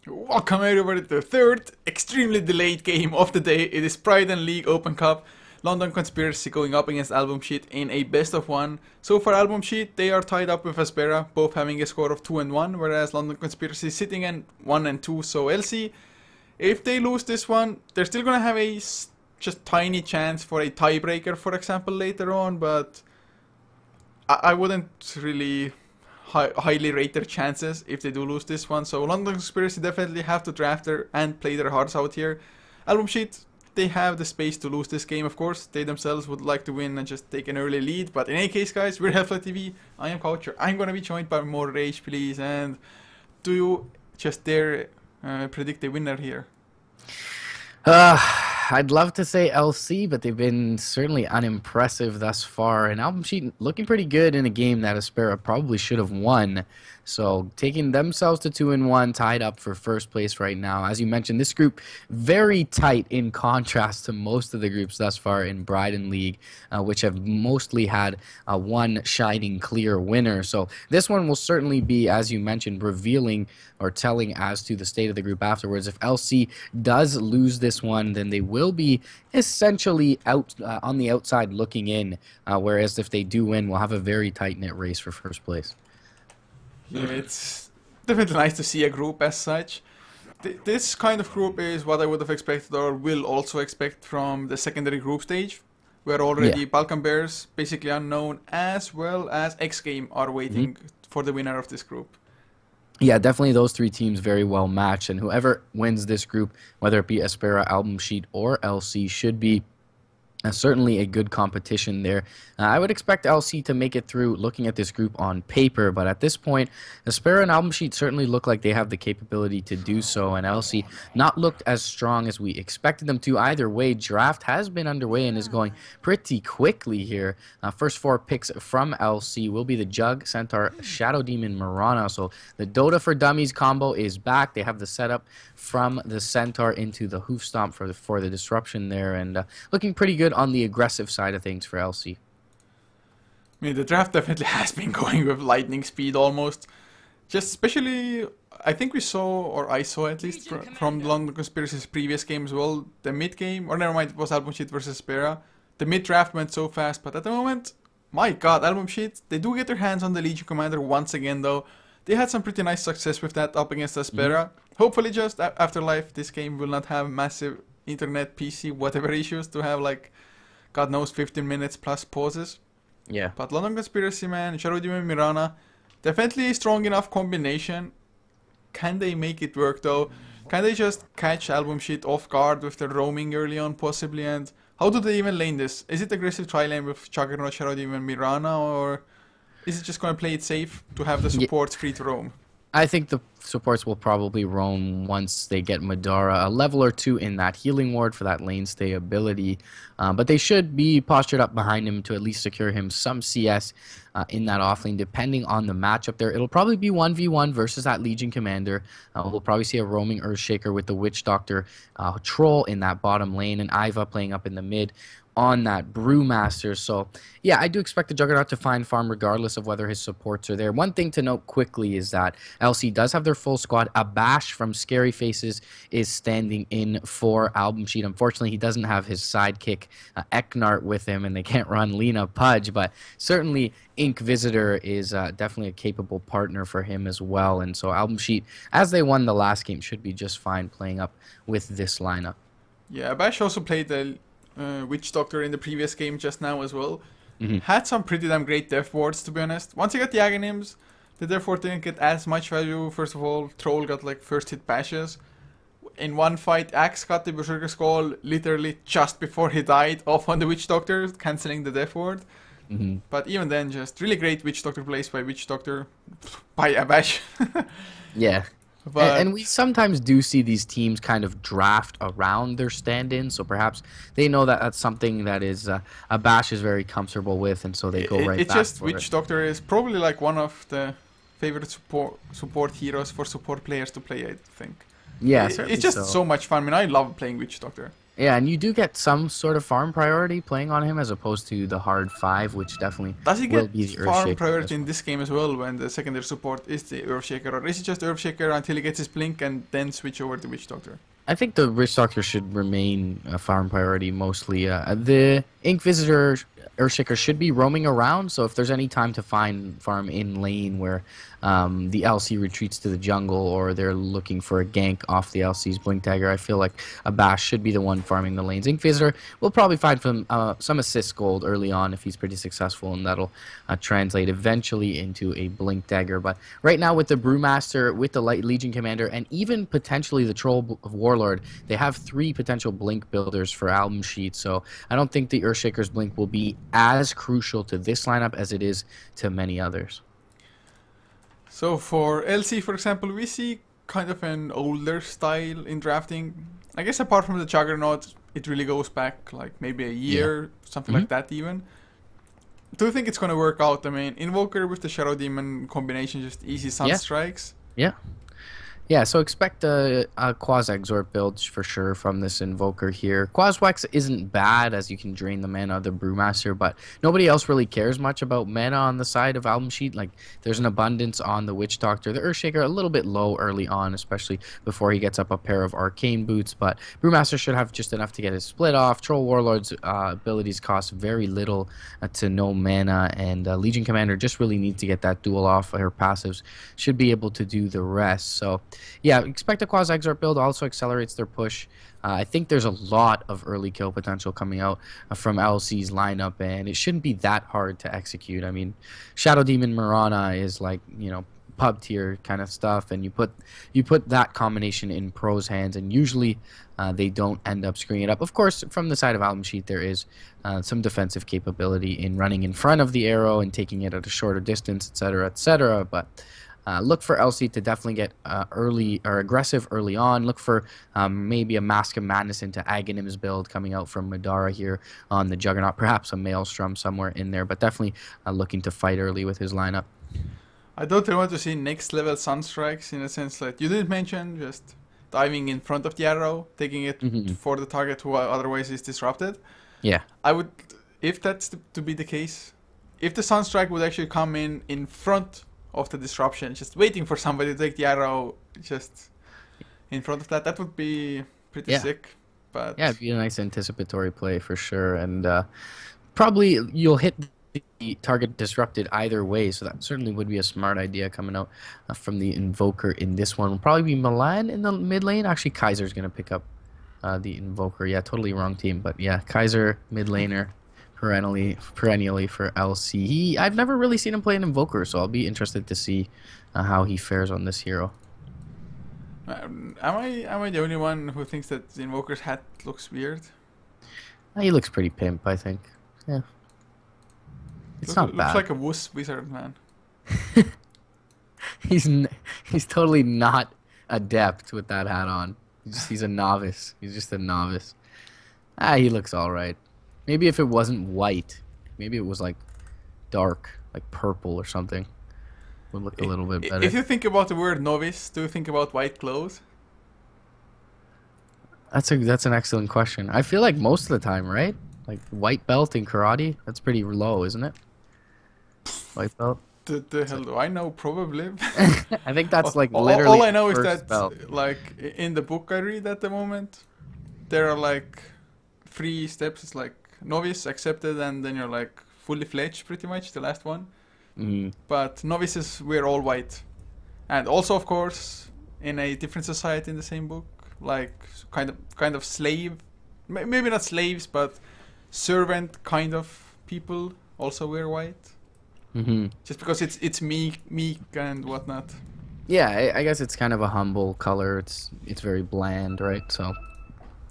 Welcome everybody to the third, extremely delayed game of the day. It is Bridon League Open Cup. London Conspiracy going up against AlbumSheet in a best of one. So for AlbumSheet, they are tied up with Aspera, both having a score of 2-1, whereas London Conspiracy is sitting at 1-2. So LC, if they lose this one, they're still gonna have a just tiny chance for a tiebreaker, for example, later on. But I wouldn't really highly rate their chances if they do lose this one. So London Conspiracy definitely have to draft their and play their hearts out here. AlbumSheet, they have the space to lose this game, of course. They themselves would like to win and just take an early lead. But in any case, guys, we're HeflaTV. I am Coucher. I'm gonna be joined by more Rage, please. And do you just dare predict a winner here? I'd love to say LC, but they've been certainly unimpressive thus far. And AlbumSheet looking pretty good in a game that Aspera probably should have won. So taking themselves to 2-1, tied up for first place right now. As you mentioned, this group very tight in contrast to most of the groups thus far in Bridon League, which have mostly had one shining clear winner. So this one will certainly be, as you mentioned, revealing or telling as to the state of the group afterwards. If LC does lose this one, then they will be essentially out on the outside looking in, whereas if they do win, we'll have a very tight-knit race for first place. Yeah, it's definitely nice to see a group as such. This kind of group is what I would have expected or will also expect from the secondary group stage, where already Balkan Bears, basically unknown, as well as X Game are waiting for the winner of this group. Yeah, definitely those three teams very well matched, and whoever wins this group, whether it be Aspera, AlbumSheet, or LC, should be certainly a good competition there. I would expect LC to make it through looking at this group on paper, but at this point, Aspera and AlbumSheet certainly look like they have the capability to do so, and LC not looked as strong as we expected them to. Either way, draft has been underway and is going pretty quickly here. First four picks from LC will be the Jug, Centaur, Shadow Demon, Mirana. So the Dota for Dummies combo is back. They have the setup from the Centaur into the Hoof Stomp for the disruption there, and looking pretty good on the aggressive side of things for LC. I mean, the draft definitely has been going with lightning speed almost. Just especially, I think we saw, or I saw at least, from London Conspiracy's previous game as well, the mid game, or never mind, it was AlbumSheet versus Aspera. The mid draft went so fast, but at the moment, my god, AlbumSheet, they do get their hands on the Legion Commander once again though. They had some pretty nice success with that up against Aspera. Hopefully just Afterlife, this game will not have massive internet, PC, whatever issues to have like, God knows, 15 minutes plus pauses. Yeah. But London Conspiracy, man, Shadow Demon, Mirana, definitely a strong enough combination. Can they make it work though? Can they just catch AlbumSheet off guard with their roaming early on possibly? And how do they even lane this? Is it aggressive tri-lane with Juggernaut, Shadow Demon, Mirana, or is it just going to play it safe to have the supports free to roam? I think the supports will probably roam once they get Madara a level or two in that healing ward for that lane stay ability. But they should be postured up behind him to at least secure him some CS in that offlane, depending on the matchup there. It'll probably be 1v1 versus that Legion Commander. We'll probably see a roaming Earthshaker with the Witch Doctor Troll in that bottom lane, and Iva playing up in the mid on that Brewmaster. So yeah, I do expect the Juggernaut to find farm regardless of whether his supports are there. One thing to note quickly is that LC does have their full squad. Abash from Scary Faces is standing in for AlbumSheet. Unfortunately, he doesn't have his sidekick Eknart with him, and they can't run Lena Pudge, but certainly Ink Visitor is definitely a capable partner for him as well. And so AlbumSheet, as they won the last game, should be just fine playing up with this lineup. Yeah, Abash also played the Witch Doctor in the previous game just now as well. Had some pretty damn great death wards, to be honest. Once you got the Aghanims, the death ward didn't get as much value. First of all, Troll got like first hit bashes. In one fight, Axe got the Berserker Skull literally just before he died off on the Witch Doctor, cancelling the death ward. But even then, just really great Witch Doctor plays by Witch Doctor, by Abash. Yeah. And we sometimes do see these teams kind of draft around their stand-in, so perhaps they know that that's something that is Abash is very comfortable with, and so they go right back. It's just Witch Doctor is probably like one of the favorite support heroes for support players to play, I think. Yeah, it's just so much fun. I mean, I love playing Witch Doctor. Yeah, and you do get some sort of farm priority playing on him as opposed to the hard 5, which definitely Does he will get be the farm Earthshaker in priority this in one. this game as well when the secondary support is the Earthshaker, or is it just Earthshaker until he gets his blink and then switch over to Witch Doctor? I think the Witch Doctor should remain a farm priority mostly. The Ink Visitor Earthshaker should be roaming around, so if there's any time to find farm in lane where the LC retreats to the jungle or they're looking for a gank off the LC's Blink Dagger, I feel like a Bash should be the one farming the lanes. Ink Visitor will probably find some assist gold early on if he's pretty successful, and that'll translate eventually into a Blink Dagger. But right now with the Brewmaster, with the Light Legion Commander, and even potentially the Troll Warlord, they have 3 potential Blink builders for Album Sheet, so I don't think the Earthshaker's Blink will be as crucial to this lineup as it is to many others. So for LC, for example, we see kind of an older style in drafting. I guess apart from the Juggernaut, it really goes back like maybe a year, something like that even. Do you think it's going to work out? I mean, Invoker with the Shadow Demon combination, just easy Sunstrikes. Yeah. Yeah, so expect a Quasi-Exort build for sure from this Invoker here. Quaswex isn't bad as you can drain the mana of the Brewmaster, but nobody else really cares much about mana on the side of Album Sheet. Like, there's an abundance on the Witch Doctor. The Earthshaker a little bit low early on, especially before he gets up a pair of Arcane Boots, but Brewmaster should have just enough to get his split off. Troll Warlord's abilities cost very little to no mana, and Legion Commander just really needs to get that duel off. Her passives should be able to do the rest, so yeah, expect a Quasi-Exort build. Also accelerates their push. I think there's a lot of early kill potential coming out from LC's lineup, and it shouldn't be that hard to execute. I mean, Shadow Demon Mirana is like, you know, pub tier kind of stuff, and you put that combination in pros' hands, and usually they don't end up screwing it up. Of course, from the side of Album Sheet, there is some defensive capability in running in front of the arrow and taking it at a shorter distance, etc., etc., but look for LC to definitely get early or aggressive early on. Look for maybe a Mask of Madness into Aghanim's build coming out from Madara here on the Juggernaut. Perhaps a Maelstrom somewhere in there, but definitely looking to fight early with his lineup. I don't really want to see next level Sunstrikes in a sense like you did mention, just diving in front of the arrow, taking it for the target who otherwise is disrupted. Yeah. I would, if that's to be the case, if the Sunstrike would actually come in front of the disruption, just waiting for somebody to take the arrow just in front of that would be pretty sick. But yeah, it'd be a nice anticipatory play for sure, and probably you'll hit the target disrupted either way, so that certainly would be a smart idea coming out from the Invoker in this one. Will probably be Milan in the mid lane. Actually, Kaiser's gonna pick up the Invoker. Yeah, totally wrong team, but yeah, Kaiser mid laner. Perennially for LC. I've never really seen him play an Invoker, so I'll be interested to see how he fares on this hero. Am I the only one who thinks that the Invoker's hat looks weird? He looks pretty pimp, I think. Yeah, it's not bad. Looks like a wuss wizard, man. He's totally not adept with that hat on. He's a novice. He's just a novice. He looks all right. Maybe if it wasn't white, maybe it was like dark, like purple or something, would look a little bit better. If you think about the word novice, do you think about white clothes? That's an excellent question. I feel like most of the time, right? Like white belt in karate, that's pretty low, isn't it? White belt. The hell do I know? Probably. I think that's like literally all I know is that belt. like in the book I read at the moment, there are like 3 steps. It's like novice, accepted, and then you're like fully fledged, pretty much the last one. But novices wear all white, and also of course in a different society in the same book, like kind of slave, maybe not slaves, but servant kind of people also wear white. Just because it's meek and whatnot. Yeah, I guess it's kind of a humble color. It's very bland, right? So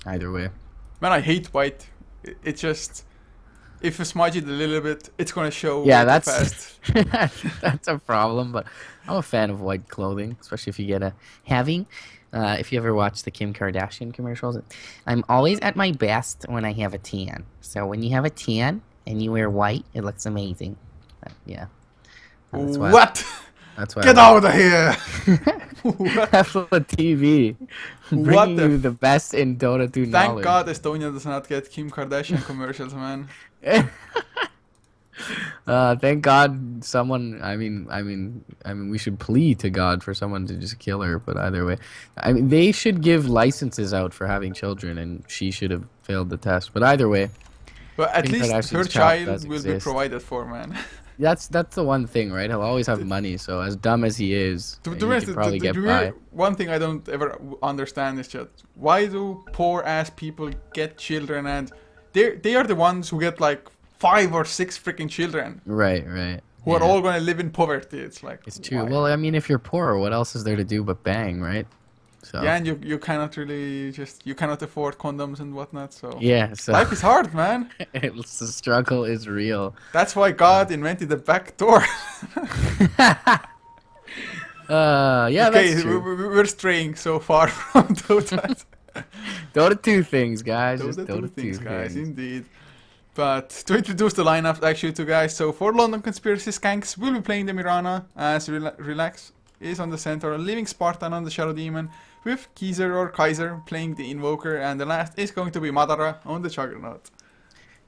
either way. Man, I hate white. It's just, if you smudge it a little bit, it's gonna show. Yeah, that's fast. that's a problem. But I'm a fan of white clothing, especially if you get a having. If you ever watch the Kim Kardashian commercials, I'm always at my best when I have a tan. So when you have a tan and you wear white, it looks amazing. Yeah. What? That's why. Get out of here! HeflaTV, bringing you the best in Dota 2 Thank knowledge. God Estonia does not get Kim Kardashian commercials, man. Thank God someone. We should plead to God for someone to just kill her. But either way, I mean, they should give licenses out for having children, and she should have failed the test. But either way, But at Kim least her Kardashian's child will be exist. provided for, man. That's the one thing, right? He'll always have money. So as dumb as he is, he can probably get by. One thing I don't ever understand is just why do poor ass people get children, and they are the ones who get like 5 or 6 freaking children. Right. Who are all gonna live in poverty. It's like it's true. why? Well, I mean, if you're poor, what else is there to do but bang, right? So Yeah, and you cannot really you cannot afford condoms and whatnot. So yeah, so life is hard, man. the struggle is real. That's why God invented the back door. Yeah, Okay, that's true. we're straying so far from Dota. Dota 2 things, guys. Just Dota 2 Dota 2 things, guys, indeed. But to introduce the lineup actually to guys, so for London Conspiracy, Skanks will be playing the Mirana as Relax is on the center, leaving Spartan on the Shadow Demon, with Kaiser playing the Invoker, and the last is going to be Madara on the Juggernaut.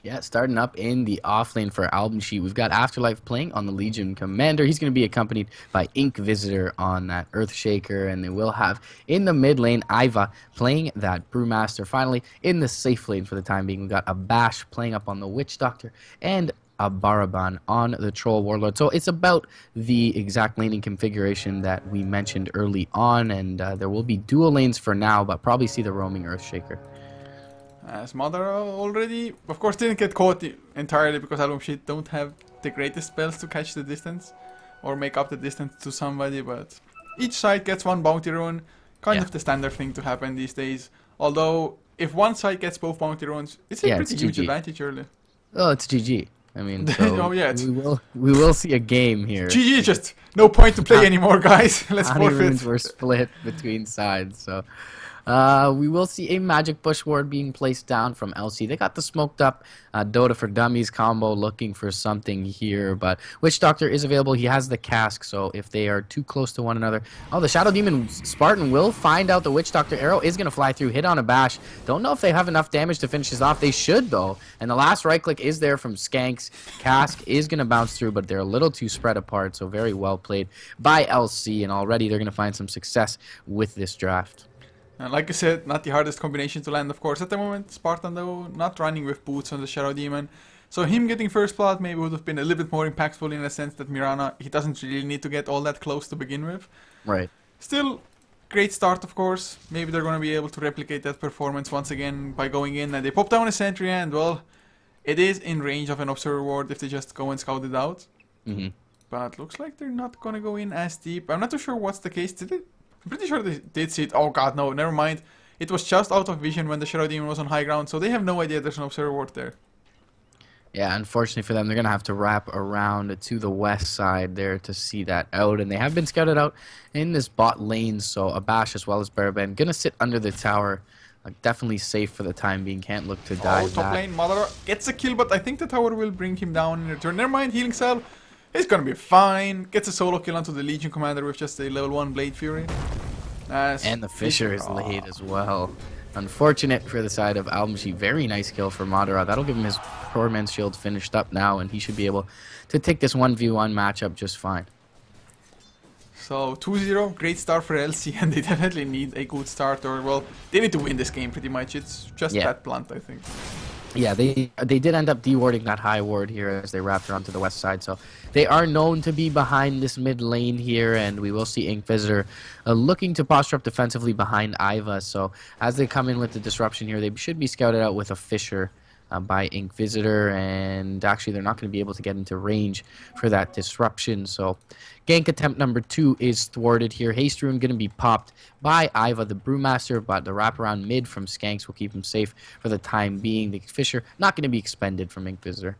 Yeah, starting up in the offlane for AlbumSheet, we've got Afterlife playing on the Legion Commander. He's going to be accompanied by Ink Visitor on that Earthshaker, and they will have in the mid lane Iva playing that Brewmaster. Finally, in the safe lane for the time being, we've got a Bash playing up on the Witch Doctor and a Baraban on the Troll Warlord. So it's about the exact laning configuration that we mentioned early on, and there will be dual lanes for now, but probably see the roaming Earthshaker. As Madara already, of course, didn't get caught entirely because AlbumSheet don't have the greatest spells to catch the distance or make up the distance to somebody, but each side gets one bounty rune, kind of the standard thing to happen these days. Although, if one side gets both bounty runes, it's a pretty huge advantage early. Oh, it's GG. I mean, so oh, yeah, we will see a game here. GG, just no point to play anymore, guys. Let's forfeit. Runes were split between sides, so we will see a Magic Bush Ward being placed down from LC. They got the smoked up Dota for Dummies combo looking for something here, but Witch Doctor is available. He has the cask, so if they are too close to one another... Oh, the Shadow Demon Spartan will find out the Witch Doctor arrow is going to fly through, hit on a Bash. Don't know if they have enough damage to finish this off. They should, though. And the last right click is there from Skanks. Cask is going to bounce through, but they're a little too spread apart, so very well played by LC, and already they're going to find some success with this draft. And like I said, not the hardest combination to land, of course, at the moment. Spartan, though, not running with boots on the Shadow Demon. So him getting first blood maybe would have been a little bit more impactful in the sense that Mirana, he doesn't really need to get all that close to begin with. Right. Still, great start, of course. Maybe they're going to be able to replicate that performance once again by going in. And they pop down a sentry, and, well, it is in range of an Observer Ward if they just go and scout it out. But looks like they're not going to go in as deep. I'm not too sure what's the case. I'm pretty sure they did see it. Oh god, no, never mind. It was just out of vision when the Shadow Demon was on high ground, so they have no idea there's an Observer Ward there. Yeah, unfortunately for them, they're going to have to wrap around to the west side there to see that out. And they have been scouted out in this bot lane, so Abash as well as Baraban going to sit under the tower. Definitely safe for the time being. Can't look to die. Oh, top lane, Madara gets a kill, but I think the tower will bring him down in return. Never mind, healing cell. He's gonna be fine. Gets a solo kill onto the Legion Commander with just a level 1 Blade Fury. And the Fisher is late as well. Unfortunate for the side of AlbumSheet. Very nice kill for Madara. That'll give him his Poor Man's Shield finished up now, and he should be able to take this 1v1 matchup just fine. So 2-0, great start for LC, and they definitely need a good start, or well, they need to win this game pretty much. It's just that blunt, I think. Yeah, they did end up dewarding that high ward here as they wrapped around to the west side. So they are known to be behind this mid lane here, and we will see Ink Visitor looking to posture up defensively behind Iva. So as they come in with the disruption here, they should be scouted out with a Fisher by Ink Visitor, and actually they're not going to be able to get into range for that disruption. So gank attempt number 2 is thwarted here. Haste Rune going to be popped by Iva, the Brewmaster, but the wraparound mid from Skanks will keep him safe for the time being. The Fisher not going to be expended from Ink Visitor.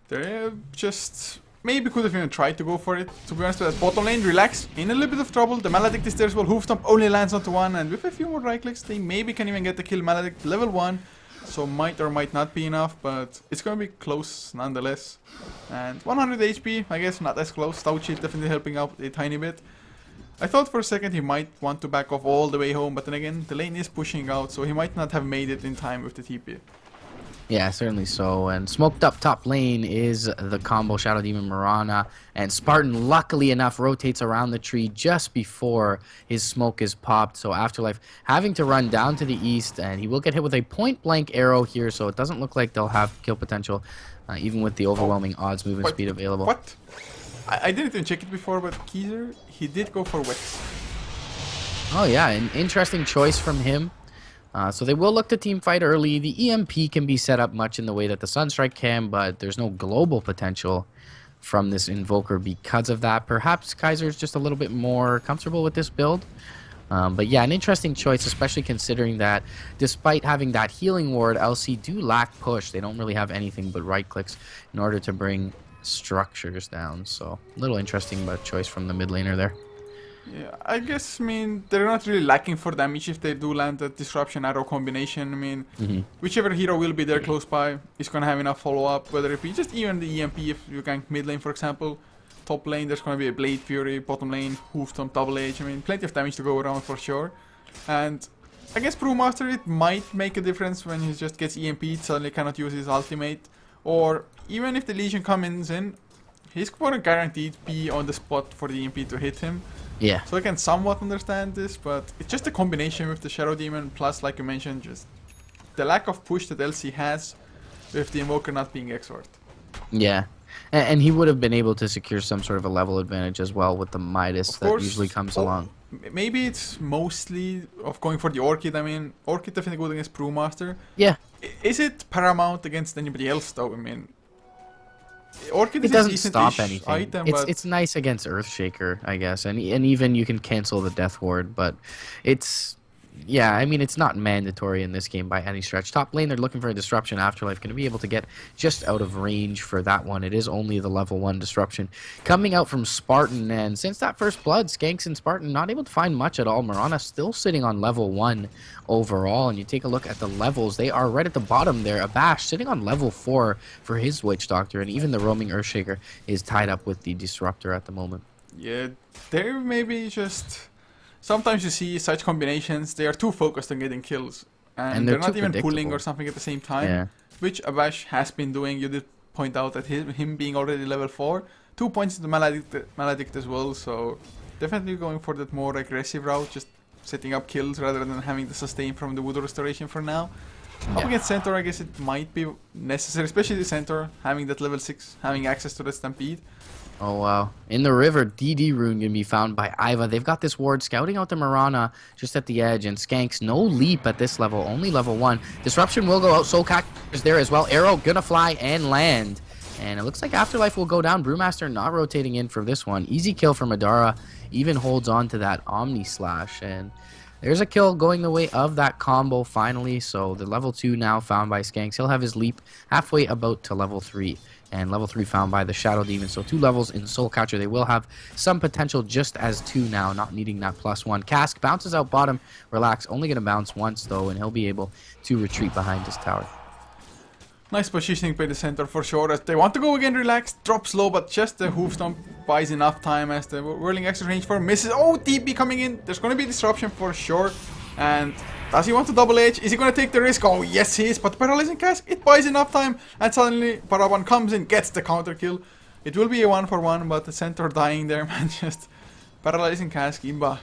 They just maybe could have even tried to go for it. To be honest, with that bottom lane, Relax in a little bit of trouble. The Maledict is well. Hoof Stomp only lands onto 1, and with a few more right clicks, they maybe can even get the kill. Maledict level 1. so might or might not be enough, but it's gonna be close nonetheless. And 100 HP, I guess not as close. Stout Shield definitely helping out a tiny bit. I thought for a second he might want to back off all the way home, but then again, the lane is pushing out, so he might not have made it in time with the TP. Yeah, certainly so. And smoked up top lane is the combo Shadow Demon Mirana. And Spartan, luckily enough, rotates around the tree just before his smoke is popped. So Afterlife having to run down to the east, and he will get hit with a point-blank arrow here, so it doesn't look like they'll have kill potential, even with the overwhelming odds movement speed available. What? I didn't even check it before, but Keyser, he did go for Wex. Oh yeah, an interesting choice from him. So they will look to team fight early. The EMP can be set up much in the way that the Sunstrike can, but there's no global potential from this Invoker because of that. Perhaps Kaiser's just a little bit more comfortable with this build. But yeah, an interesting choice, especially considering that despite having that healing ward, LC do lack push. They don't really have anything but right clicks in order to bring structures down. So a little interesting but choice from the mid laner there. Yeah, I guess, I mean, they're not really lacking for damage if they do land that Disruption Arrow combination. I mean, whichever hero will be there close by is going to have enough follow-up, whether it be just even the EMP if you gank mid lane, for example. Top lane, there's going to be a Blade Fury, bottom lane, Hoofstomp, Double Edge. I mean, plenty of damage to go around for sure. And I guess Brewmaster, it might make a difference when he just gets EMP'd, suddenly cannot use his ultimate. Or even if the Legion comes in, he's going to guaranteed be on the spot for the EMP to hit him. Yeah. So I can somewhat understand this, but it's just a combination with the Shadow Demon, plus, like you mentioned, just the lack of push that LC has with the Invoker not being Exort. Yeah. And he would have been able to secure some sort of a level advantage as well with the Midas that usually comes along. Maybe it's mostly of going for the Orchid. I mean, Orchid definitely good against Brewmaster. Yeah. Is it paramount against anybody else, though? I mean, Orchid it doesn't stop anything. Item, it's nice against Earthshaker, I guess, and even you can cancel the Death Ward, but it's yeah, I mean, it's not mandatory in this game by any stretch. Top lane, they're looking for a Disruption. Afterlife going to be able to get just out of range for that one. It is only the level 1 Disruption coming out from Spartan, and since that first blood, Skanks and Spartan not able to find much at all. Mirana still sitting on level 1 overall, and you take a look at the levels, they are right at the bottom there. Abash sitting on level 4 for his Witch Doctor, and even the roaming Earthshaker is tied up with the Disruptor at the moment. Yeah, they're maybe just... Sometimes you see such combinations, they are too focused on getting kills. And they're not even pulling or something at the same time. Which Abash has been doing. You did point out that him being already level 4. 2 points to the Maledict as well, so definitely going for that more aggressive route, just setting up kills rather than having the sustain from the Wood Restoration for now. Up against Centaur, I guess it might be necessary, especially the Centaur, having that level 6, having access to the Stampede. Oh wow. In the river, DD Rune can be found by Iva. They've got this ward scouting out the Mirana just at the edge, and Skanks no leap at this level, only level 1. Disruption will go out, Soulcat is there as well. Arrow gonna fly and land. And it looks like Afterlife will go down. Brewmaster not rotating in for this one. Easy kill for Madara, even holds on to that Omni Slash, and there's a kill going the way of that combo finally. So the level 2 now found by Skanks. He'll have his leap halfway about to level 3. And level 3 found by the Shadow Demon. So 2 levels in Soul Catcher. They will have some potential just as 2 now, not needing that +1. Cask bounces out bottom. Relax, only going to bounce once though, and he'll be able to retreat behind his tower. Nice positioning by the Centaur for sure. As they want to go again, relax, drop slow, but just the Hoofstomp buys enough time as the Whirling Extra Range 4 misses. Oh, TP coming in. There's going to be disruption for sure. And does he want to double edge? Is he going to take the risk? Oh, yes, he is. But Paralyzing Cask, it buys enough time. And suddenly, Paraban comes in, gets the counter kill. It will be a 1-for-1, but the Centaur dying there, man. Just Paralyzing Cask, Imba.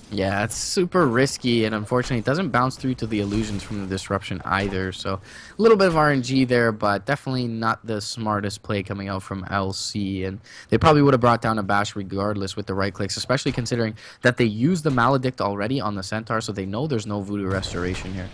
Yeah, it's super risky, and unfortunately, it doesn't bounce through to the illusions from the Disruption either. So, a little bit of RNG there, but definitely not the smartest play coming out from LC. And they probably would have brought down Abash regardless with the right clicks, especially considering that they used the Maledict already on the Centaur, so they know there's no Voodoo Restoration here.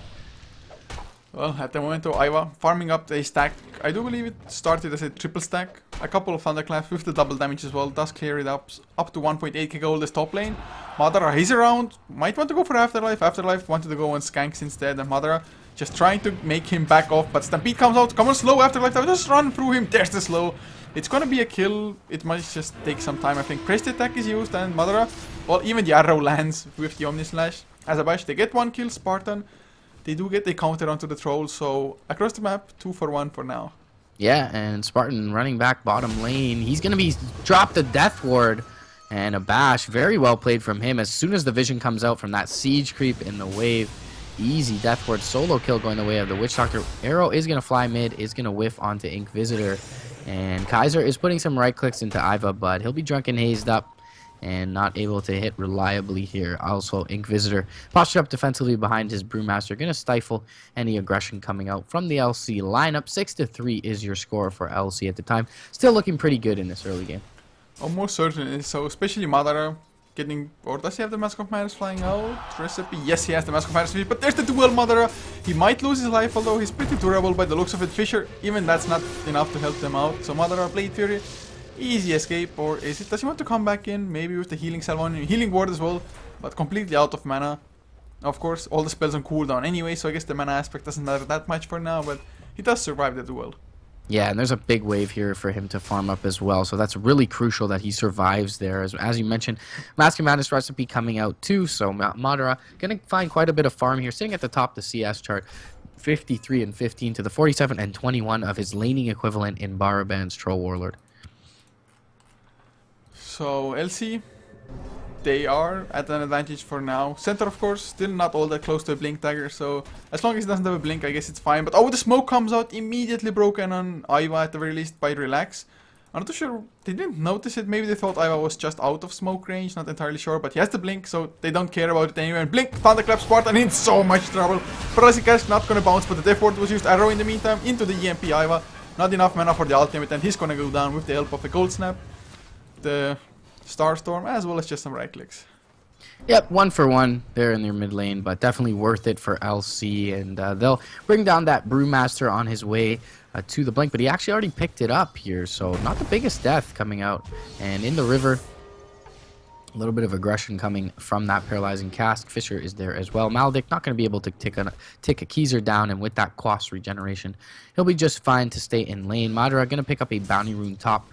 Well, at the moment, Iva farming up a stack. I do believe it started as a triple stack. A couple of Thunderclaps with the double damage as well. Does clear it up to 1.8k gold as top lane. Madara, he's around. Might want to go for Afterlife. Afterlife wanted to go on Skanks instead. And Madara just trying to make him back off. But Stampede comes out. Come on, slow Afterlife. Just run through him. There's the slow. It's gonna be a kill. It might just take some time. I think Pressed Attack is used. And Madara, well, even the arrow lands with the Omni Slash. As Abash, they get 1 kill. Spartan they do get a counter onto the troll, so across the map, 2 for 1 for now. Yeah, and Spartan running back bottom lane. He's going to be dropped the Death Ward. And a bash, very well played from him. As soon as the vision comes out from that siege creep in the wave, easy Death Ward solo kill going the way of the Witch Doctor. Arrow is going to fly mid, is going to whiff onto Ink Visitor. And Kaiser is putting some right clicks into Iva, but he'll be drunk and hazed up and not able to hit reliably here. Also, Ink Visitor postured up defensively behind his Brewmaster, going to stifle any aggression coming out from the LC lineup. 6-3 is your score for LC at the time. Still looking pretty good in this early game. Almost certainly. So, especially Madara getting... Or does he have the Mask of Madness flying out? Recipe? Yes, he has the Mask of Madness. But there's the duel Madara. He might lose his life, although he's pretty durable by the looks of it. Fisher, even that's not enough to help them out. So, Madara, Blade Fury, easy escape. Or is it... Does he want to come back in? Maybe with the Healing Salve on him. Healing Ward as well. But completely out of mana. Of course, all the spells on cooldown anyway. So, I guess the mana aspect doesn't matter that much for now. But he does survive the duel. Yeah, and there's a big wave here for him to farm up as well, so that's really crucial that he survives there. As you mentioned, Mask of Madness recipe coming out too, so Madara going to find quite a bit of farm here, sitting at the top of the CS chart, 53 and 15 to the 47 and 21 of his laning equivalent in Baraban's Troll Warlord. So, LC, they are at an advantage for now. Center, of course, still not all that close to a Blink Dagger, so as long as he doesn't have a Blink, I guess it's fine. But oh, the smoke comes out immediately broken on Iva at the very least by Relax. I'm not too sure, they didn't notice it, maybe they thought Iva was just out of smoke range, not entirely sure. But he has the Blink, so they don't care about it anyway. And Blink, Thunderclap, Spartan in so much trouble. Paralysis Cast not gonna bounce, but the Death Ward was used. Arrow in the meantime into the EMP Iva. Not enough mana for the ultimate, and he's gonna go down with the help of a Cold Snap, the Starstorm, as well as just some right clicks. Yep, 1 for 1 there in their mid lane, but definitely worth it for LC, and they'll bring down that Brewmaster on his way to the Blink, but he actually already picked it up here, so not the biggest death coming out. And in the river, a little bit of aggression coming from that Paralyzing Cask. Fisher is there as well. Maldic not going to be able to tick a Keezer down, and with that Quas regeneration, he'll be just fine to stay in lane. Madara going to pick up a Bounty Rune top.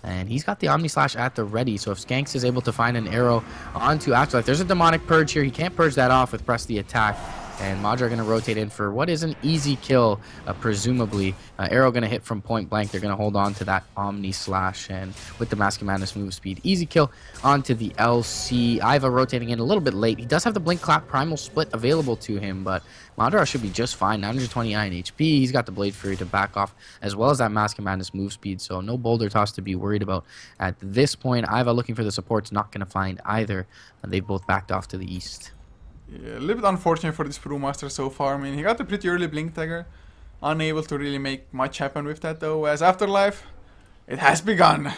And he's got the Omni Slash at the ready, so if Skanks is able to find an arrow onto Afterlife, there's a Demonic Purge here. He can't purge that off with Press the Attack. And Madra going to rotate in for what is an easy kill, presumably. Arrow going to hit from point blank. They're going to hold on to that Omni Slash. And with the Mask of Madness move speed, easy kill onto the LC. Iva rotating in a little bit late. He does have the Blink Clap Primal Split available to him, but Madara should be just fine. 929 HP. He's got the Blade Fury to back off, as well as that Mask of Madness move speed. So no Boulder Toss to be worried about at this point. Iva looking for the support's not going to find either. And they've both backed off to the east. Yeah, a little bit unfortunate for this Brewmaster so far. I mean, he got a pretty early Blink Dagger. Unable to really make much happen with that though. As Afterlife, it has begun.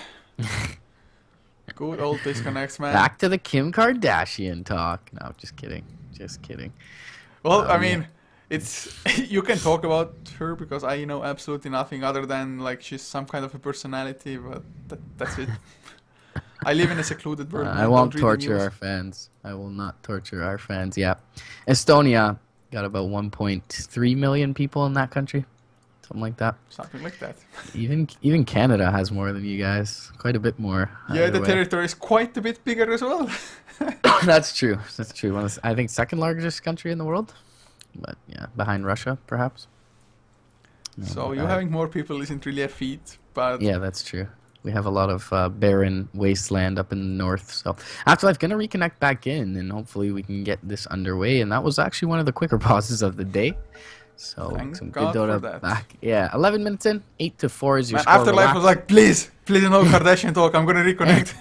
Good old disconnects, man. Back to the Kim Kardashian talk. No, just kidding. Just kidding. Well, I mean, it's you can talk about her because I know absolutely nothing other than like she's some kind of a personality, but that's it. I live in a secluded world. I won't torture our fans. I will not torture our fans. Yeah. Estonia got about 1.3 million people in that country. Something like that. Something like that. Even Canada has more than you guys. Quite a bit more. Yeah, the territory is quite a bit bigger as well. That's true. That's true. One of, I think, second largest country in the world. But yeah, behind Russia, perhaps. So you having more people isn't really a feat, but... Yeah, that's true. We have a lot of barren wasteland up in the north. So Afterlife going to reconnect back in, and hopefully we can get this underway. And that was actually one of the quicker pauses of the day. So thank some God good Dota back. Yeah, 11 minutes in, 8-4 is your score. Afterlife was like, please no Kardashian talk. I'm going to reconnect.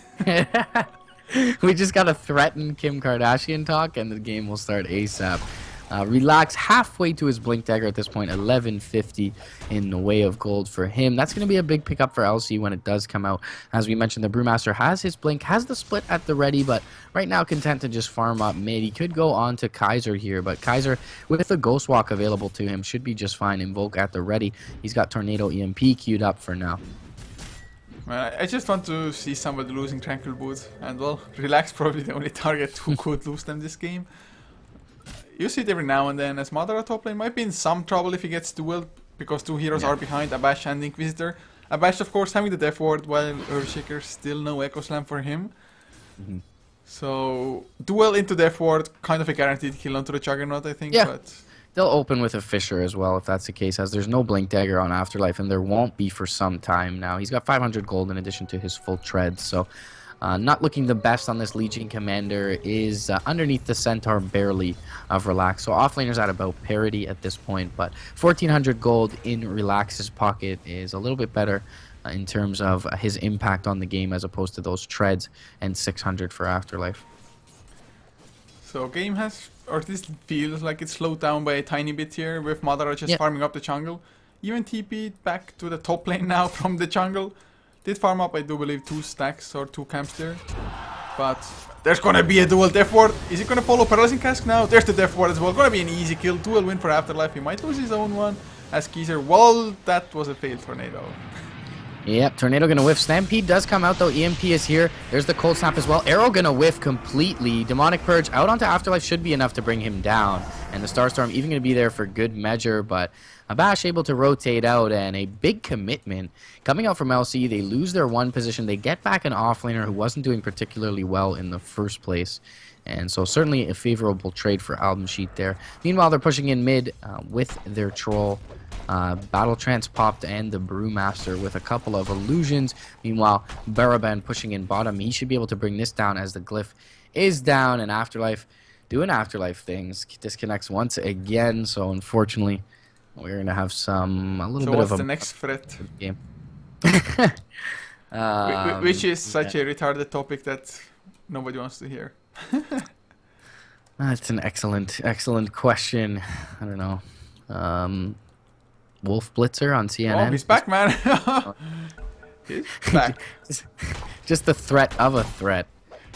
We just got to threaten Kim Kardashian talk, and the game will start ASAP. Relax halfway to his Blink Dagger at this point, 1150 in the way of gold for him. That's going to be a big pickup for LC when it does come out. As we mentioned, the Brewmaster has his Blink, has the split at the ready, but right now content to just farm up mid. He could go on to Kaiser here, but Kaiser, with the Ghost Walk available to him, should be just fine. Invoke at the ready. He's got Tornado EMP queued up for now. Man, I just want to see somebody losing Tranquil Boot, and well, Relax probably the only target who could lose them this game. You see it every now and then, as Madara top lane might be in some trouble if he gets dueled, because two heroes are behind, Abash and Inquisitor. Abash, of course, having the Death Ward, while Earthshaker still no Echo Slam for him. So, duel into Death Ward, kind of a guaranteed kill onto the Juggernaut, I think. Yeah. But They'll open with a Fissure as well, if that's the case, as there's no Blink Dagger on Afterlife, and there won't be for some time now. He's got 500 gold in addition to his full treads, so not looking the best on this Legion Commander. Is underneath the Centaur barely of Relax, so offlaner's at about parity at this point, but 1400 gold in Relax's pocket is a little bit better in terms of his impact on the game as opposed to those treads, and 600 for Afterlife. So game has, or at least feels like it's slowed down by a tiny bit here, with Madara just farming up the jungle. Even TP back to the top lane now from the jungle. Did farm up, I do believe, 2 stacks or 2 camps there. But there's gonna be a dual Death Ward. Is he gonna follow Paralyzing Cask now? There's the Death Ward as well. Gonna be an easy kill. Dual win for Afterlife. He might lose his own one as Geezer. Well, that was a failed tornado. Yep, Tornado gonna whiff. Stampede does come out though. EMP is here. There's the Cold Snap as well. Arrow gonna whiff completely. Demonic Purge out onto Afterlife should be enough to bring him down. And the Starstorm even gonna be there for good measure, but Abash able to rotate out, and a big commitment coming out from LC. They lose their one position. They get back an offlaner who wasn't doing particularly well in the first place. And so certainly a favorable trade for AlbumSheet there. Meanwhile, they're pushing in mid with their Troll. Battle Trance popped and the Brewmaster with a couple of illusions. Meanwhile, Baraban pushing in bottom. He should be able to bring this down as the Glyph is down, and Afterlife doing Afterlife things. Disconnects once again, so unfortunately we're going to have a little bit of a... So what's the next threat? Game. Which is such a retarded topic that nobody wants to hear. That's an excellent question. I don't know. Wolf Blitzer on CNN. Oh, he's back, man. He's back. Just the threat of a threat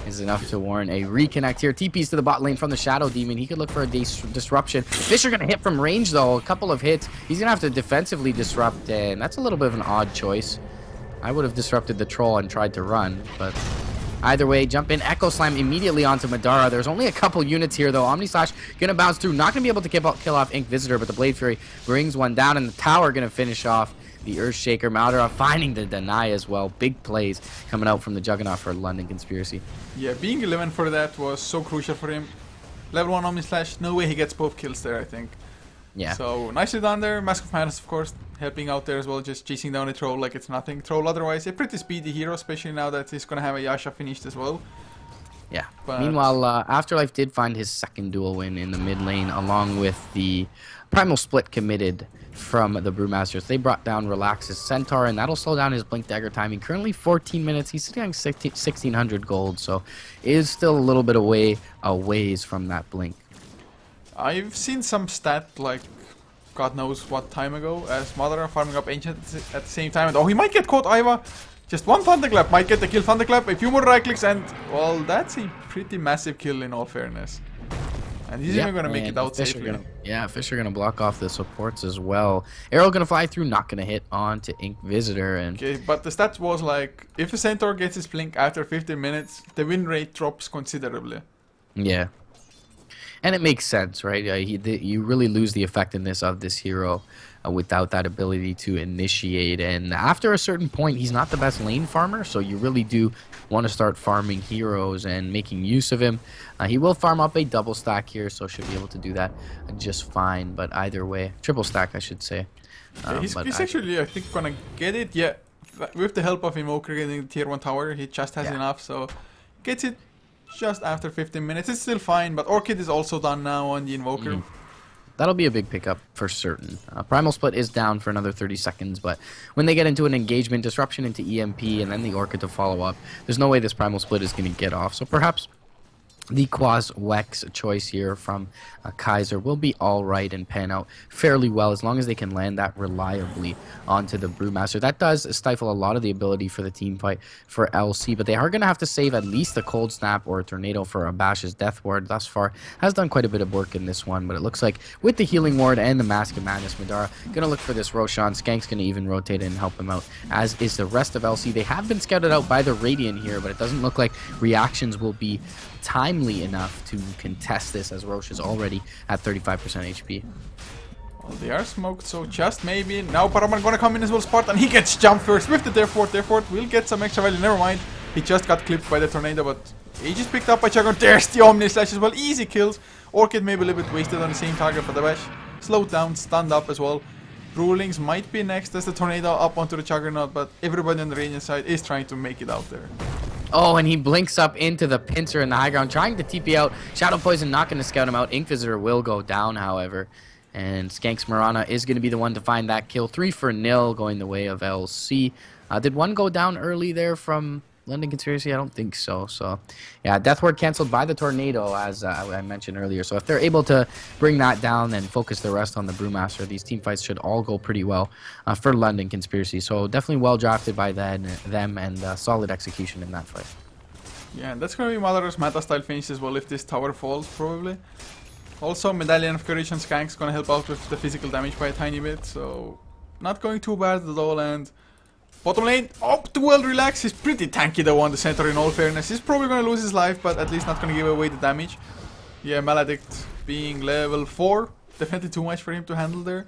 is enough to warrant a reconnect here. TP's to the bot lane from the Shadow Demon. He could look for a disruption. Fissure gonna hit from range though. A couple of hits. He's gonna have to defensively disrupt, and that's a little bit of an odd choice. I would have disrupted the Troll and tried to run, but either way, jump in. Echo Slam immediately onto Madara. There's only a couple units here, though. Omni Slash gonna bounce through. Not gonna be able to kill off Ink Visitor, but the Blade Fury brings one down, and the tower gonna finish off the Earthshaker. Madara finding the deny as well. Big plays coming out from the Juggernaut for London Conspiracy. Yeah, being 11 for that was so crucial for him. Level 1 Omni Slash, no way he gets both kills there, I think. Yeah. So, nicely done there. Mask of Madness, of course, helping out there as well, just chasing down a Troll like it's nothing. Troll otherwise a pretty speedy hero, especially now that he's gonna have a Yasha finished as well. Yeah. But meanwhile, Afterlife did find his second dual win in the mid lane, along with the Primal Split committed from the Brewmasters. They brought down Relax's Centaur, and that'll slow down his Blink Dagger timing. Currently 14 minutes. He's sitting on 1600 gold, so is still a little bit a ways from that Blink. I've seen some stat like God knows what time ago as Madara farming up Ancient at the same time, and oh, he might get caught. Iva, just one Thunderclap might get the kill. Thunderclap, a few more right clicks, and well, that's a pretty massive kill in all fairness. And he's even gonna make it out safely. Fissure gonna block off the supports as well. Arrow gonna fly through, not gonna hit on to Ink Visitor. And okay, but the stats was like, if a Centaur gets his blink after 15 minutes, the win rate drops considerably. Yeah. And it makes sense, right? You really lose the effectiveness of this hero without that ability to initiate. And after a certain point, he's not the best lane farmer, so you really do want to start farming heroes and making use of him. He will farm up a double stack here, so should be able to do that just fine. But either way, triple stack, I should say. Yeah, he's actually, I think, gonna get it. Yeah, with the help of Invoker getting the tier 1 tower, he just has enough, so gets it just after 15 minutes. It's still fine, but Orchid is also done now on the Invoker. That'll be a big pickup for certain. Primal Split is down for another 30 seconds, but when they get into an engagement, disruption into EMP, and then the Orchid to follow up, there's no way this Primal Split is going to get off. So perhaps the Quas Wex choice here from Kaiser will be alright and pan out fairly well as long as they can land that reliably onto the Brewmaster. That does stifle a lot of the ability for the team fight for LC, but they are going to have to save at least a Cold Snap or a Tornado for Abash's Death Ward. Thus far has done quite a bit of work in this one, but it looks like with the Healing Ward and the Mask of Madness, Madara going to look for this Roshan. Skank's going to even rotate and help him out, as is the rest of LC. They have been scouted out by the Radiant here, but it doesn't look like reactions will be timely enough to contest this, as Roche is already at 35% HP. Well, they are smoked, so just maybe. Now Paraman gonna come in as well, Spartan. He gets jumped first with the Death Ward. Death Ward will get some extra value, never mind. He just got clipped by the Tornado, but he just picked up by Chagon. There's the Omni Slash as well. Easy kills. Orchid maybe a little bit wasted on the same target for the Bash. slowed down, stunned up as well. Rulings might be next as the tornado up onto the Juggernaut, but everybody on the Radiant side is trying to make it out there. Oh, and he blinks up into the pincer in the high ground, trying to TP out. Shadow Poison not going to scout him out. Inquisitor will go down, however. And Skanks Marana is going to be the one to find that kill. 3 for nil, going the way of LC. Did one go down early there from London Conspiracy? I don't think so. So, yeah, Death Ward canceled by the tornado, as I mentioned earlier. So if they're able to bring that down and focus the rest on the Brewmaster, these team fights should all go pretty well for London Conspiracy. So definitely well drafted by them and solid execution in that fight. Yeah, and that's going to be Mother's meta style finish as well if this tower falls, probably. Also, Medallion of Courage and Skank's going to help out with the physical damage by a tiny bit, so not going too bad at all. And bottom lane, Duel Relax is pretty tanky though on the center, in all fairness. He's probably going to lose his life, but at least not going to give away the damage. Yeah, Maledict being level 4, definitely too much for him to handle there.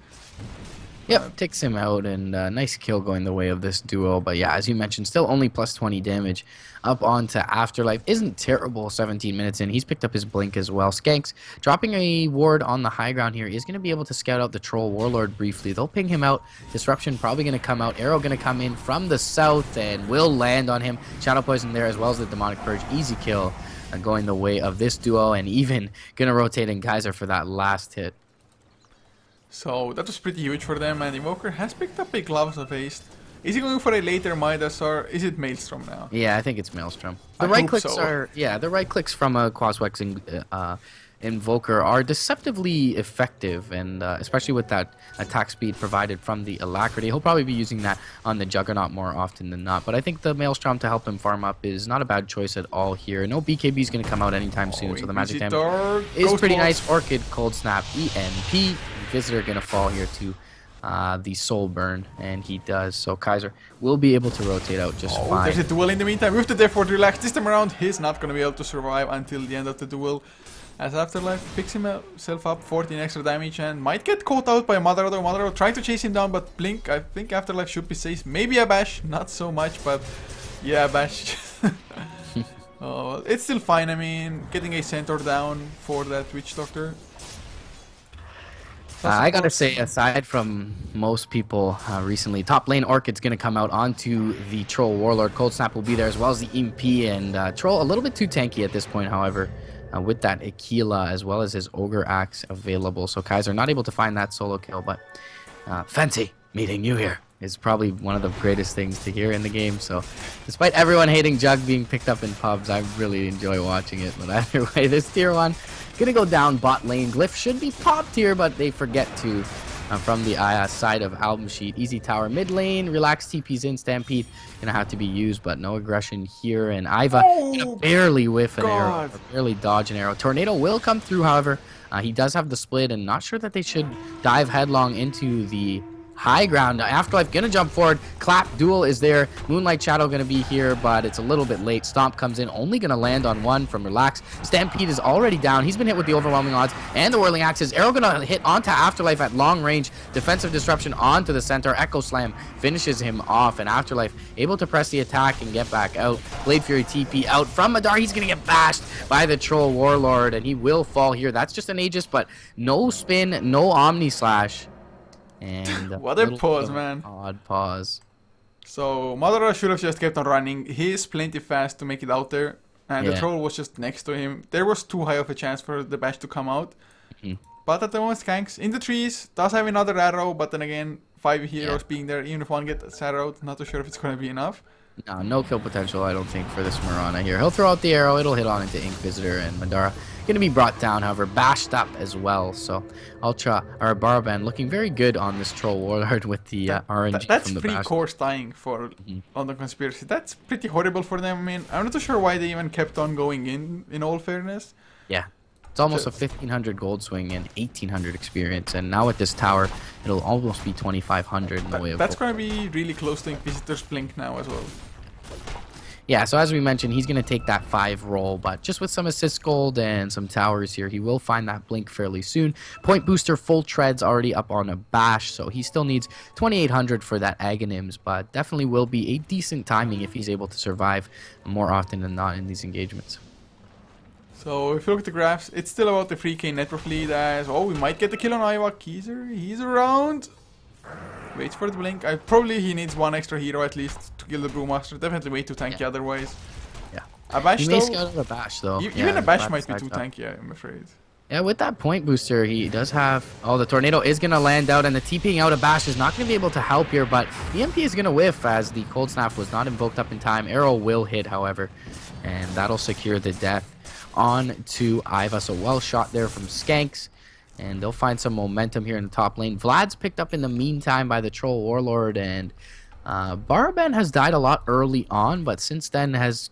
Yep, takes him out, and nice kill going the way of this duo. But yeah, as you mentioned, still only plus 20 damage up onto Afterlife. Isn't terrible 17 minutes in. He's picked up his blink as well. Skanks dropping a ward on the high ground here is going to be able to scout out the Troll Warlord briefly. They'll ping him out. Disruption probably going to come out. Arrow going to come in from the south and will land on him. Shadow Poison there as well as the Demonic Purge. Easy kill going the way of this duo, and even going to rotate in Kaiser for that last hit. So that was pretty huge for them, and Invoker has picked up a Gloves of Haste. Is he going for a later Midas, or is it Maelstrom now? Yeah, I think it's Maelstrom. The right clicks are, yeah, the right clicks from a Quaswex Invoker are deceptively effective, and especially with that attack speed provided from the Alacrity. He'll probably be using that on the Juggernaut more often than not, but I think the Maelstrom to help him farm up is not a bad choice at all here. No BKB is going to come out anytime soon, so the magic damage is pretty nice. Orchid, Cold Snap, EMP. Visitor going to fall here to the Soul Burn, and he does. So Kaiser will be able to rotate out just fine. There's a duel in the meantime with the Death Ward Relax. This time around, he's not going to be able to survive until the end of the duel, as Afterlife picks himself up 14 extra damage and might get caught out by Motherado. Motherado trying to chase him down, but Blink, I think Afterlife should be safe. Maybe a Bash, not so much, but yeah, Bash. It's still fine. I mean, getting a Centaur down for that Witch Doctor. I gotta say, aside from most people recently, top lane Orchid's gonna come out onto the Troll Warlord. Cold Snap will be there as well as the EMP, and Troll a little bit too tanky at this point, however, with that Aquila as well as his Ogre Axe available. So Kaiser not able to find that solo kill, but fancy meeting you here is probably one of the greatest things to hear in the game. So despite everyone hating Jug being picked up in pubs, I really enjoy watching it. But either way, this tier 1 gonna go down bot lane. Glyph should be popped here, but they forget to from the side of AlbumSheet. Easy tower mid lane. Relax TP's in. Stampede gonna have to be used, but no aggression here. And Iva gonna barely whiff an arrow, or barely dodge an arrow. Tornado will come through, however. He does have the split, and not sure that they should dive headlong into the high ground. Afterlife gonna jump forward. Clap duel is there. Moonlight Shadow gonna be here, but it's a little bit late. Stomp comes in, only gonna land on one from Relax. Stampede is already down. He's been hit with the overwhelming odds and the whirling axes. Arrow gonna hit onto Afterlife at long range. Defensive disruption onto the center. Echo Slam finishes him off, and Afterlife able to press the attack and get back out. Blade Fury TP out from Madar. He's gonna get bashed by the Troll Warlord, and he will fall here. That's just an Aegis, but no spin, no Omni Slash. And what a pause, man. Odd pause. So Madara should have just kept on running. He is plenty fast to make it out there, and the Troll was just next to him. There was too high of a chance for the Bash to come out. But at the moment, Skanks in the trees does have another arrow, but then again, 5 heroes being there, even if one gets arrowed, not too sure if it's going to be enough. No kill potential, I don't think, for this Mirana here. He'll throw out the arrow, it'll hit on into Inquisitor, and Madara going to be brought down, however, bashed up as well. So Ultra, or Baraban, looking very good on this Troll Warlord with the RNG that's from the free course dying for London Conspiracy. That's pretty horrible for them. I mean, I'm not too sure why they even kept on going in all fairness. Yeah. It's almost a 1,500 gold swing and 1,800 experience, and now with this tower, it'll almost be 2,500 in the way of that's going to be really close to Inquisitor's Blink now as well. Yeah, so as we mentioned, he's going to take that 5 roll, but just with some assist gold and some towers here, he will find that Blink fairly soon. Point Booster full treads already up on a Bash, so he still needs 2,800 for that Aghanims, but definitely will be a decent timing if he's able to survive more often than not in these engagements. So if you look at the graphs, it's still about the 3k network lead as, oh, we might get the kill on Iva. Kaiser, he's around. Waits for the blink. Probably he needs one extra hero at least to kill the Brewmaster. Definitely way too tanky otherwise. Yeah. A bash He though, may scout a bash though. even a bash might be too tanky, I'm afraid. Yeah, with that point booster, he does have... Oh, the Tornado is going to land out, and the TPing out of Bash is not going to be able to help here, but the MP is going to whiff as the Cold Snap was not invoked up in time. Arrow will hit, however, and that'll secure the death on to Iva. So well shot there from Skanks, and they'll find some momentum here in the top lane. Vlad's picked up in the meantime by the Troll Warlord, and Baraban has died a lot early on, but since then has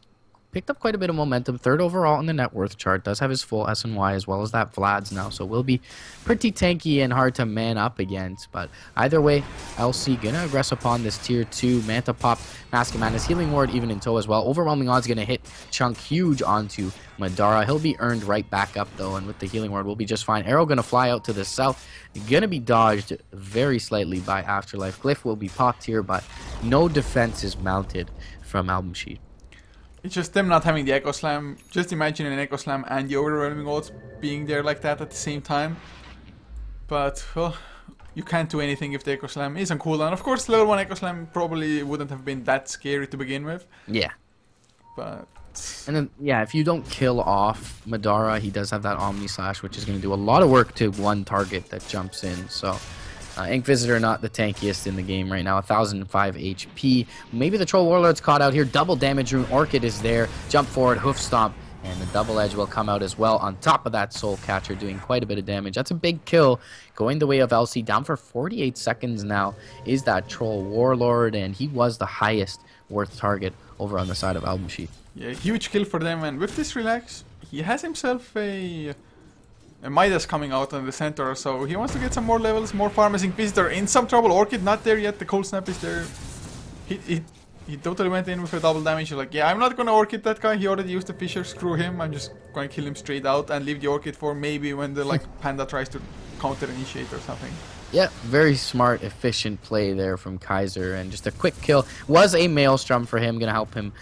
picked up quite a bit of momentum. Third overall in the net worth chart. Does have his full SNY as well as that Vlad's now. So will be pretty tanky and hard to man up against. But either way, LC gonna aggress upon this tier 2. Manta popped Mask Man. His healing ward even in tow as well. Overwhelming odds gonna hit Chunk huge onto Madara. He'll be earned right back up though. And with the healing ward, we'll be just fine. Arrow gonna fly out to the south. Gonna be dodged very slightly by Afterlife. Glyph will be popped here, but no defense is mounted from AlbumSheet. It's just them not having the Echo Slam. Just imagine an Echo Slam and the Overwhelming Odds being there like that at the same time. But, well, you can't do anything if the Echo Slam is on cooldown. Of course, level 1 Echo Slam probably wouldn't have been that scary to begin with. Yeah. But... And then, yeah, if you don't kill off Madara, he does have that Omni Slash, which is going to do a lot of work to one target that jumps in. So... Ink Visitor not the tankiest in the game right now, 1005 HP. Maybe the Troll Warlord's caught out here. Double damage rune. Orchid is there. Jump forward, Hoof Stomp, and the double edge will come out as well. On top of that, Soul Catcher doing quite a bit of damage. That's a big kill. Going the way of LC. Down for 48 seconds now is that Troll Warlord, and he was the highest worth target over on the side of AlbumSheet. Yeah, huge kill for them, and with this relax, he has himself a Midas coming out on the center, so he wants to get some more levels, more farmers. Ink Visitor in some trouble. Orchid not there yet. The Cold Snap is there. He totally went in with a double damage. He's like, yeah, I'm not gonna Orchid that guy. He already used the Fisher. Screw him. I'm just gonna kill him straight out and leave the Orchid for maybe when the Panda tries to counter initiate or something. Yeah, very smart, efficient play there from Kaiser, and just a quick kill. Was a Maelstrom for him, gonna help him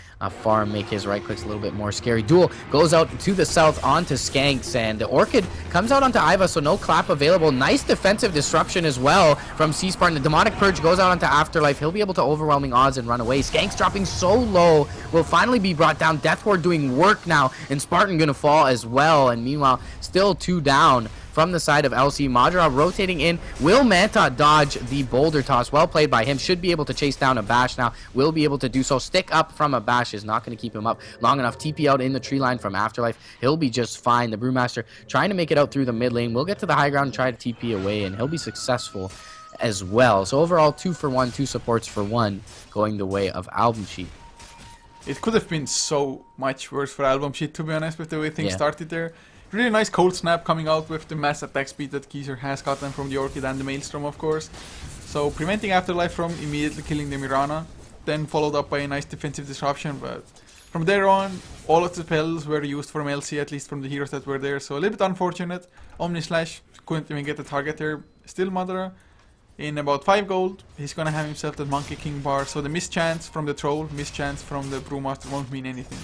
farm, make his right clicks a little bit more scary. Duel goes out to the south onto Skanks, and the Orchid comes out onto Iva, so no clap available. Nice defensive disruption as well from C Spartan. The Demonic Purge goes out onto Afterlife. He'll be able to overwhelming odds and run away. Skanks dropping so low, will finally be brought down. Death Ward doing work now, and Spartan gonna fall as well, and meanwhile, still 2 down from the side of LC. Madara rotating in. Will Manta dodge the boulder toss? Well played by him. Should be able to chase down a Bash now. Will be able to do so. Stick up from a Bash is not going to keep him up long enough. TP out in the tree line from Afterlife. He'll be just fine. The Brewmaster trying to make it out through the mid lane. Will get to the high ground and try to TP away, and he'll be successful as well. So overall, 2 for 1, 2 supports for 1 going the way of AlbumSheet. It could have been so much worse for AlbumSheet, to be honest, with the way things started there. Really nice Cold Snap coming out with the mass attack speed that Kaiser has gotten from the Orchid and the Maelstrom, of course. So preventing Afterlife from immediately killing the Mirana, then followed up by a nice defensive disruption, but from there on, all of the spells were used from LC, at least from the heroes that were there, so a little bit unfortunate. Omni Slash couldn't even get the target there. Still Madara in about 5 gold. He's gonna have himself that Monkey King bar, so the mischance from the Troll, mischance from the Brewmaster won't mean anything.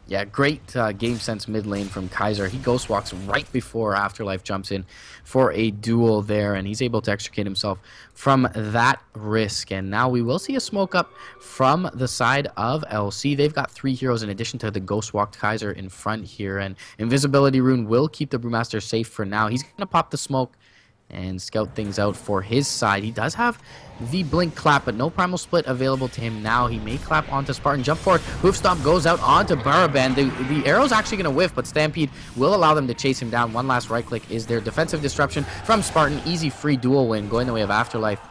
Yeah, great game sense mid lane from Kaiser. He ghost walks right before Afterlife jumps in for a duel there, and he's able to extricate himself from that risk. And now we will see a smoke up from the side of LC. They've got 3 heroes in addition to the ghost walked Kaiser in front here, and Invisibility Rune will keep the Brewmaster safe for now. He's going to pop the smoke and scout things out for his side. He does have the Blink Clap, but no Primal Split available to him now. He may clap onto Spartan. Jump forward. Hoof Stomp goes out onto Baraban. The arrow's actually going to whiff, but Stampede will allow them to chase him down. One last right click is there. Defensive disruption from Spartan. Easy free duel win going the way of Afterlife.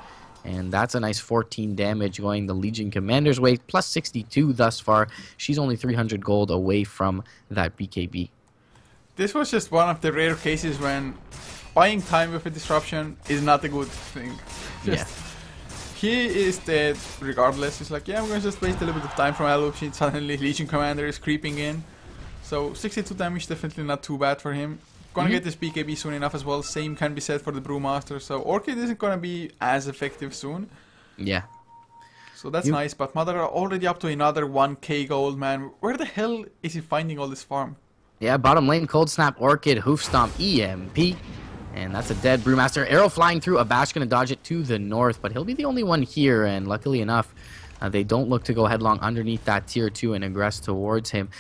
And that's a nice 14 damage going the Legion Commander's way. Plus 62 thus far. She's only 300 gold away from that BKB. This was just one of the rare cases when buying time with a disruption is not a good thing. He is dead regardless. He's like, yeah, I'm going to just waste a little bit of time from AlbumSheet. Suddenly Legion Commander is creeping in. So 62 damage, definitely not too bad for him. Gonna get this BKB soon enough as well. Same can be said for the Brewmaster. So Orchid isn't gonna be as effective soon. Yeah. So that's nice, but Madara already up to another 1k gold, man. Where the hell is he finding all this farm? Yeah, bottom lane, Cold Snap, Orchid, Hoof Stomp, EMP. And that's a dead Brewmaster. Arrow flying through. Abash going to dodge it to the north, but he'll be the only one here. And luckily enough, they don't look to go headlong underneath that tier 2 and aggress towards him.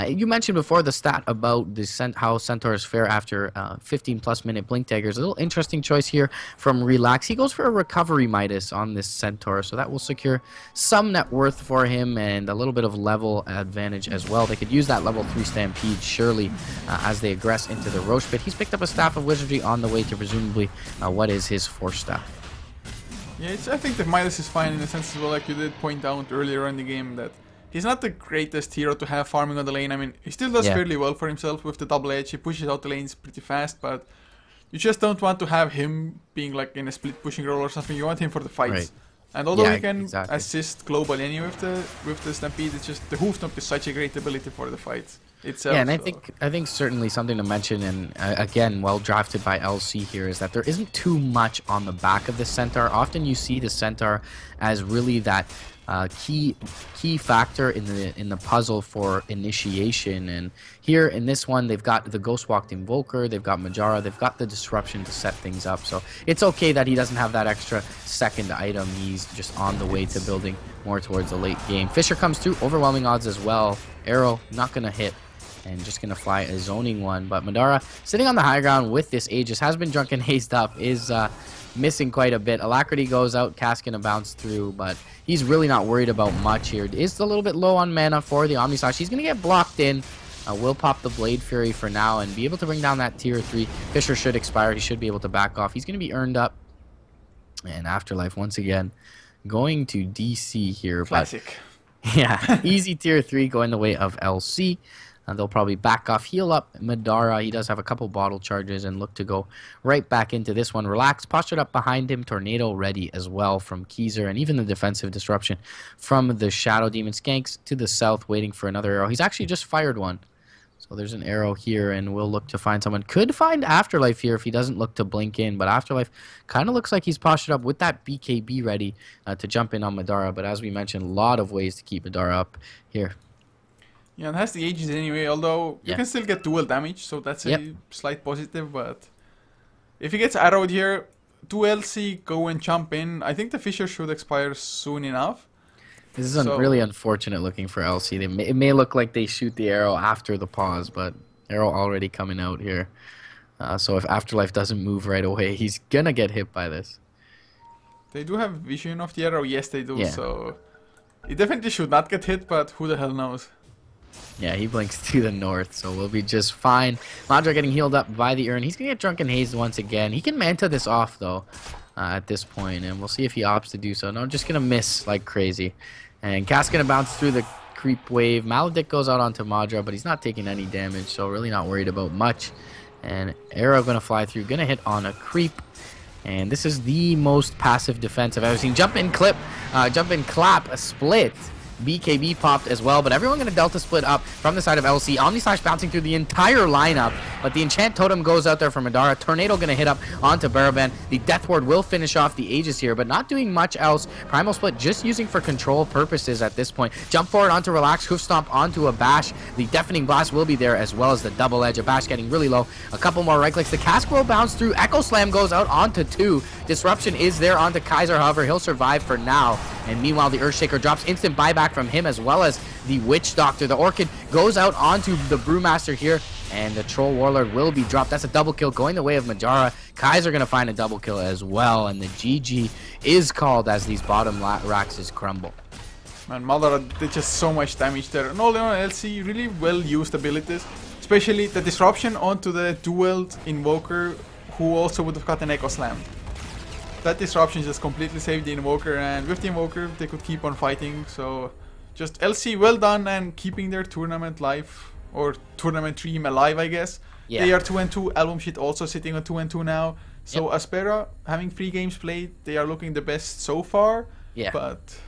You mentioned before the stat about the how Centaurs fare after 15-plus minute Blink Daggers. A little interesting choice here from Relax. He goes for a Recovery Midas on this Centaur, so that will secure some net worth for him and a little bit of level advantage as well. They could use that level 3 Stampede surely as they aggress into the Roche Pit. He's picked up a Staff of Wizardry on the way to presumably what is his 4th staff. Yeah, I think the Midas is fine in the sense as well, like you did point out earlier in the game, that he's not the greatest hero to have farming on the lane. I mean, he still does fairly well for himself with the double edge. He pushes out the lanes pretty fast, but you just don't want to have him being like in a split pushing role or something. You want him for the fights. Right. And although he can assist globally anyway with the Stampede, it's just the Hoof Stomp is such a great ability for the fights itself. Yeah, and I think certainly something to mention, and again, well drafted by LC here, is that there isn't too much on the back of the Centaur. Often you see the Centaur as really that key factor in the puzzle for initiation, and here in this one they've got the Ghostwalked Invoker, they've got Majara, they've got the Disruption to set things up, so it's okay that he doesn't have that extra second item. He's just on the way to building more towards the late game. Fisher comes through, overwhelming odds as well. Arrow not gonna hit, and just gonna fly a zoning one, but Madara sitting on the high ground with this Aegis has been drunken hazed up, is missing quite a bit. Alacrity goes out, Cask gonna bounce through, but he's really not worried about much here. Is a little bit low on mana for the Omni Slash. He's gonna get blocked in. Will pop the Blade Fury for now and be able to bring down that tier 3. Fisher should expire. He should be able to back off. He's gonna be earned up. And Afterlife once again going to DC here. Classic. But, yeah, easy tier 3 going the way of LC. They'll probably back off, heal up Madara. He does have a couple bottle charges and look to go right back into this one. Relax, postured up behind him. Tornado ready as well from Keezer, and even the defensive disruption from the Shadow Demon. Skanks to the south waiting for another arrow. He's actually just fired one. So there's an arrow here, and we'll look to find someone. Could find Afterlife here if he doesn't look to blink in, but Afterlife kind of looks like he's postured up with that BKB ready to jump in on Madara. But as we mentioned, a lot of ways to keep Madara up here. Yeah, it has the Aegis anyway, although you can still get dual damage, so that's a slight positive, but if he gets arrowed here, 2LC go and jump in. I think the Fisher should expire soon enough. This is really unfortunate looking for LC. It may look like they shoot the arrow after the pause, but arrow already coming out here. So if Afterlife doesn't move right away, he's gonna get hit by this. They do have vision of the arrow, yes they do, so it definitely should not get hit, but who the hell knows. Yeah, he blinks to the north, so we'll be just fine. Madra getting healed up by the urn. He's going to get drunken hazed once again. He can Manta this off, though, at this point, and we'll see if he opts to do so. No, just going to miss like crazy. And Cass going to bounce through the creep wave. Maledict goes out onto Madra, but he's not taking any damage, so really not worried about much. And Arrow going to fly through, going to hit on a creep. And this is the most passive defense I've ever seen. Jump in clip, jump in clap, a split. BKB popped as well, but everyone going to Delta split up from the side of LC. Omni Slash bouncing through the entire lineup, but the Enchant Totem goes out there for Madara. Tornado going to hit up onto Baraban. The Death Ward will finish off the Aegis here, but not doing much else. Primal Split just using for control purposes at this point. Jump forward onto Relax, Hoof Stomp onto Abash. The Deafening Blast will be there as well as the Double Edge. Abash getting really low. A couple more right clicks. The Cask will bounce through. Echo Slam goes out onto 2. Disruption is there onto Kaiser, however, he'll survive for now. And meanwhile, the Earthshaker drops instant buyback from him as well as the Witch Doctor. The Orchid goes out onto the Brewmaster here, and the Troll Warlord will be dropped. That's a double kill going the way of Majara. Kaiser going to find a double kill as well, and the GG is called as these bottom racks crumble. Man, Madara did just so much damage there. And all in all, LC really well used abilities, especially the disruption onto the dueled Invoker, who also would have got an Echo Slam. That disruption just completely saved the Invoker, and with the Invoker they could keep on fighting. So just LC well done and keeping their tournament life, or tournament dream alive, I guess. Yeah. They are 2-2. AlbumSheet also sitting on 2-2 now. So Aspera having 3 games played, they are looking the best so far. Yeah. But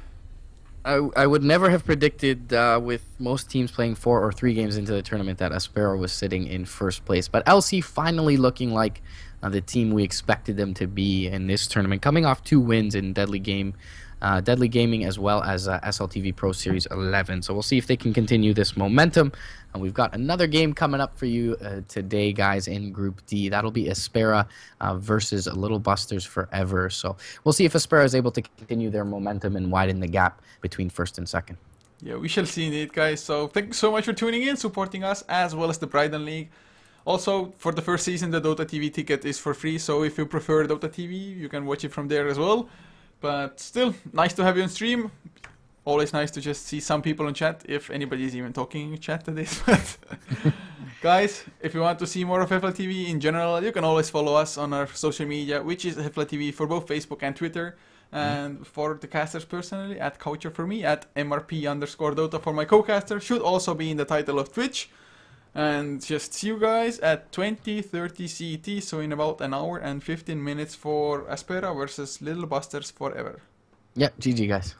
I would never have predicted with most teams playing 4 or 3 games into the tournament that Aspera was sitting in first place. But LC finally looking like the team we expected them to be in this tournament, coming off 2 wins in Deadly Game Deadly Gaming, as well as SLTV Pro Series 11. So we'll see if they can continue this momentum. And we've got another game coming up for you today, guys, in Group D. That'll be Aspera versus Little Busters Forever. So we'll see if Aspera is able to continue their momentum and widen the gap between first and second. Yeah, we shall see indeed, guys. So thank you so much for tuning in, supporting us, as well as the Bridon League. Also, for the first season, the Dota TV ticket is for free. So if you prefer Dota TV, you can watch it from there as well. But still, nice to have you on stream. Always nice to just see some people in chat, if anybody is even talking in chat to this. But guys, if you want to see more of HeflaTV in general, you can always follow us on our social media, which is HeflaTV for both Facebook and Twitter. And for the casters personally, at Coucher for me, at MRP_Dota for my co-caster, should also be in the title of Twitch. And just see you guys at 20:30 CET, so in about an hour and 15 minutes for Aspera versus Little Busters Forever. Yeah, GG, guys.